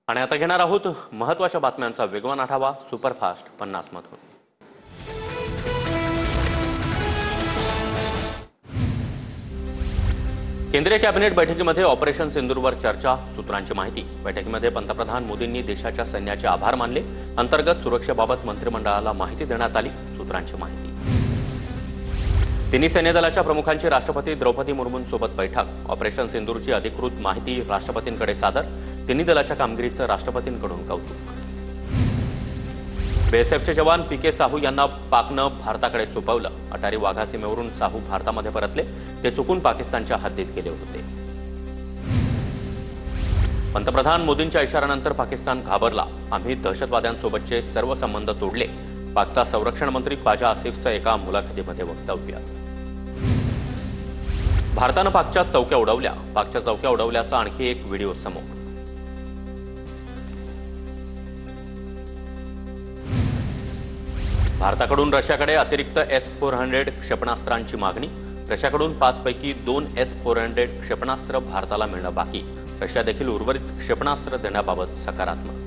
आणि आता घेणार आहोत महत्त्वाच्या बातम्यांचा वेगवान आढावा सुपरफास्ट 50 मधून। केंद्रीय कॅबिनेट बैठकीमध्ये ऑपरेशन सिंदूरवर चर्चा, सूत्रांची माहिती। बैठकीमध्ये पंतप्रधान मोदींनी देशाच्या सैन्याचे आभार मानले। अंतर्गत सुरक्षेबाबत मंत्रिमंडळाला माहिती देण्यात आली, सूत्रांची माहिती। तिन्ही सैन्य दलाच्या प्रमुखांची राष्ट्रपती द्रौपदी मुर्मूंसोबत बैठक। ऑपरेशन सिंदूरची अधिकृत माहिती राष्ट्रपतींकडे सादर। तिन्ही दलाच्या कामगिरीचं राष्ट्रपतींकडून कौतुक। बीएसएफचे जवान पीके साहू यांना पाकनं भारताकडे सोपवलं। अटारी वाघा सीमेवरून साहू भारतामध्ये परतले। ते चुकून पाकिस्तानच्या हद्दीत गेले होते। पंतप्रधान मोदींच्या इशाऱ्यानंतर पाकिस्तान घाबरला। आम्ही दहशतवाद्यांसोबतचे सर्व संबंध तोडले। पाकचा संरक्षण मंत्री ख्वाजा आसिफचं एका मुलाखतीमध्ये वक्तव्य। भारतानं पाकच्या चौक्या उडवल्या। पाकच्या चौक्या उडवल्याचा आणखी एक व्हिडिओ समोर। भारताकडून रशियाकडे अतिरिक्त S-400 क्षेपणास्त्रांची मागणी। रशियाकडून 5 पैकी 2 S-400 क्षेपणास्त्र भारताला मिळणं बाकी। रशिया देखील उर्वरित क्षेपणास्त्र देण्याबाबत सकारात्मक।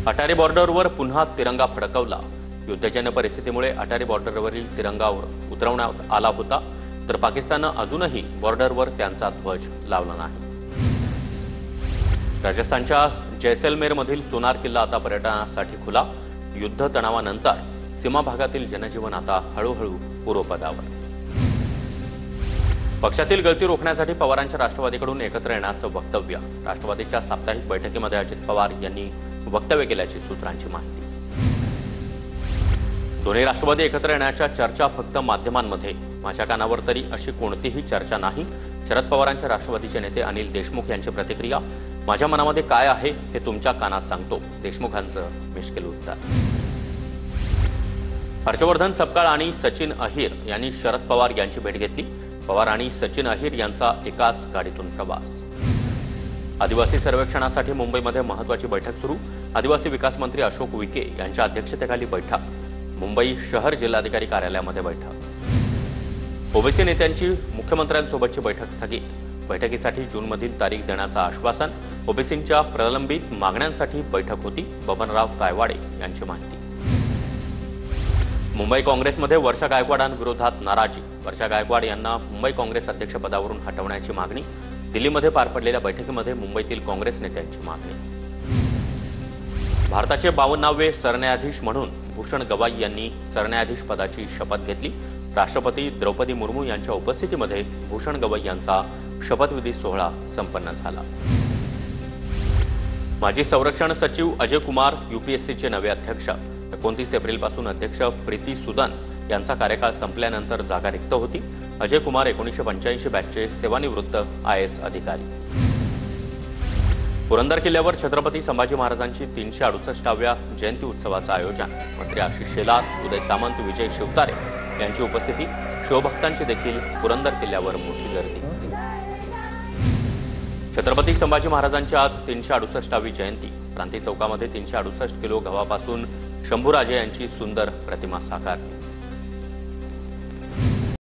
अटारी बॉर्डरवर पुन्हा तिरंगा फडकवला। युद्धजन्य परिस्थितीमुळे अटारी बॉर्डरवरील तिरंगा उतरवण्यात आला होता, तर पाकिस्ताननं अजूनही बॉर्डरवर त्यांचा ध्वज लावला नाही। राजस्थानच्या जैसलमेरमधील सोनार किल्ला आता पर्यटनासाठी खुला। युद्ध तणावानंतर सीमा भागातील जनजीवन आता हळूहळू पूर्वपदावर। पक्षातील गळती रोखण्यासाठी पवारांच्या राष्ट्रवादीकडून एकत्र येण्याचं वक्तव्य। राष्ट्रवादीच्या साप्ताहिक बैठकीमध्ये अजित पवार यांनी वक्तव्य केल्याची सूत्रांची माहिती। दोन्ही राष्ट्रवादी एकत्र येण्याच्या चर्चा फक्त माध्यमांमध्ये। माझ्या कानावर तरी अशी कोणतीही चर्चा नाही। शरद पवारांच्या राष्ट्रवादीचे नेते अनिल देशमुख यांची प्रतिक्रिया। माझ्या मनामध्ये काय आहे हे तुमच्या कानात सांगतो, देशमुखांचं मिश्किल उत्तर। हर्षवर्धन सपकाळ आणि सचिन अहिर यांनी शरद पवार यांची भेट घेतली। पवार आणि सचिन अहिर यांचा एकाच गाडीतून प्रवास। आदिवासी सर्वेक्षणासाठी मुंबईमध्ये महत्त्वाची बैठक सुरू। आदिवासी विकास मंत्री अशोक उईके यांच्या अध्यक्षतेखाली बैठक। मुंबई शहर जिल्हाधिकारी कार्यालयामध्ये बैठक। ओबीसी नेत्यांची मुख्यमंत्र्यांसोबतची बैठक स्थगित। बैठकीसाठी जूनमधील तारीख देण्याचं आश्वासन। ओबीसींच्या प्रलंबित मागण्यांसाठी बैठक होती। बबनराव तायवाडे यांची माहिती। मुंबई काँग्रेसमध्ये वर्षा गायकवाडांविरोधात नाराजी। वर्षा गायकवाड यांना मुंबई काँग्रेस अध्यक्षपदावरून हटवण्याची मागणी। दिल्लीमध्ये पार पडलेल्या बैठकीमध्ये मुंबईतील काँग्रेस नेत्यांची मागणी। भारताचे 52वे सरन्यायाधीश म्हणून भूषण गवाई यांनी सरन्यायाधीश पदाची शपथ घेतली। राष्ट्रपती द्रौपदी मुर्मू यांच्या उपस्थितीमध्ये भूषण गवाई यांचा शपथविधी सोहळा संपन्न झाला। माजी संरक्षण सचिव अजय कुमार यूपीएससीचे नवे अध्यक्ष। 29 एप्रिलपासून अध्यक्ष प्रीती सुदन यांचा कार्यकाळ संपल्यानंतर जागा रिक्त होती। अजय कुमार 1985 बॅचचे सेवानिवृत्त IAS अधिकारी। पुरंदर किल्ल्यावर छत्रपती संभाजी महाराजांची 368व्या जयंती उत्सवाचं आयोजन। मंत्री आशिष शेलार, उदय सामंत, विजय शिवतारे यांची उपस्थिती। शिवभक्तांची देखील पुरंदर किल्ल्यावर मोठी गर्दी। छत्रपती संभाजी महाराजांची आज 368वी जयंती। क्रांती चौकामध्ये 368 किलो गव्हापासून शंभूराजे यांची सुंदर प्रतिमा साकारली।